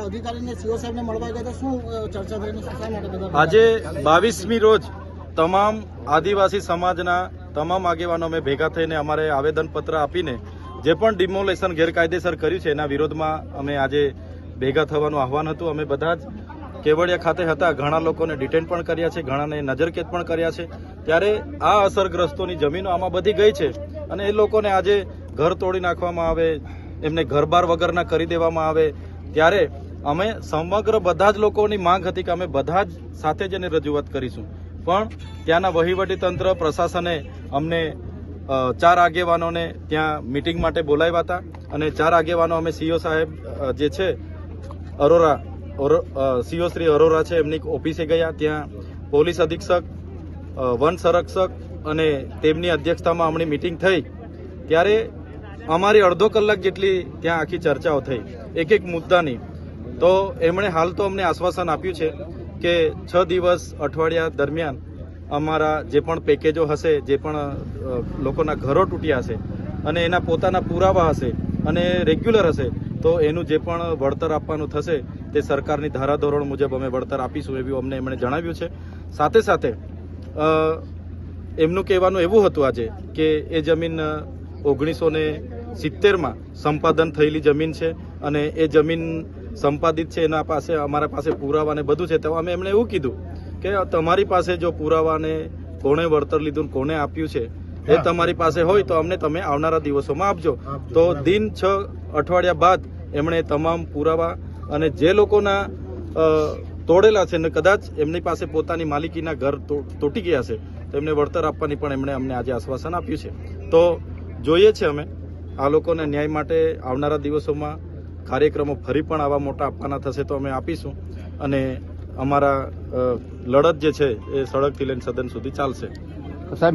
અધિકારીને સીઓ સાહેબને મળવા ગયા તો શું ચર્ચા થઈને શા માટે બધા આજે 22મી રોજ તમામ આદિવાસી સમાજના તમામ આગેવાનો અમે ભેગા થઈને અમારે આવેદનપત્ર આપીને જે પણ ડિમોલેશન ગેરકાયદેસર કર્યું છે એના વિરોધમાં અમે આજે ભેગા થવાનું આહવાન હતું. અમે બધા જ કેવડિયા ખાતે હતા. ઘણા લોકોને ડિટેન પણ કર્યા છે, ઘણાને નજરકેદ પણ કર્યા છે. ત્યારે આ અસરગ્રસ્તોની જમીનો આમાં બધી ગઈ છે અને એ લોકોને આજે ઘર તોડી નાખવામાં આવે, એમને ઘરબાર વગરના કરી દેવામાં આવે. ત્યારે અમે સમગ્ર બધા જ લોકોની માંગ હતી કે અમે બધા જ સાથે જઈને રજૂઆત કરીશું. પણ ત્યાંના વહીવટીતંત્ર પ્રશાસને અમને 4 આગેવાનોને ત્યાં મિટિંગ માટે બોલાવ્યા હતા અને 4 આગેવાનો અમે સીઓ સાહેબ જે છે અરોરા સીઓ શ્રી અરોરા છે એમની ઓફિસે ગયા. ત્યાં પોલીસ અધિક્ષક, વન સંરક્ષક અને તેમની અધ્યક્ષતામાં હમણાં મિટિંગ થઈ. ત્યારે અમારી અડધો કલાક જેટલી ત્યાં આખી ચર્ચાઓ થઈ એક મુદ્દાની. તો એમણે હાલ તો અમને આશ્વાસન આપ્યું છે કે 6 દિવસ અઠવાડિયા દરમિયાન અમારા જે પણ પેકેજો હશે, જે પણ લોકોના ઘરો તૂટ્યા હશે અને એના પોતાના પુરાવા હશે અને રેગ્યુલર હશે તો એનું જે પણ વળતર આપવાનું થશે તે સરકારની ધારાધોરણ મુજબ અમે વળતર આપીશું એવું અમને એમણે જણાવ્યું છે. સાથે સાથે એમનું કહેવાનું એવું હતું આજે કે એ જમીન 1970માં સંપાદન થયેલી જમીન છે અને એ જમીન સંપાદિત છે, એના પાસે અમારા પાસે પુરાવા ને બધું છે. તો અમે એમણે એવું કીધું કે તમારી પાસે જો પુરાવાને કોણે વળતર લીધું, કોણે આપ્યું છે એ તમારી પાસે હોય તો અમને તમે આવનારા દિવસોમાં આપજો. તો દિન 6 અઠવાડિયા બાદ એમણે તમામ પુરાવા અને જે લોકોના તોડેલા છે ને કદાચ એમની પાસે પોતાની માલિકીના ઘર તૂટી ગયા છે તો એમને વળતર આપવાની પણ એમણે અમને આજે આશ્વાસન આપ્યું છે. તો જોઈએ છે અમે આ લોકોને ન્યાય માટે આવનારા દિવસોમાં કાર્યક્રમો ફરી પણ આવા મોટા આપવાના થશે તો અમે આપીશું અને અમારા લડત જે છે એ સડકથી લઈને સદન સુધી ચાલશે.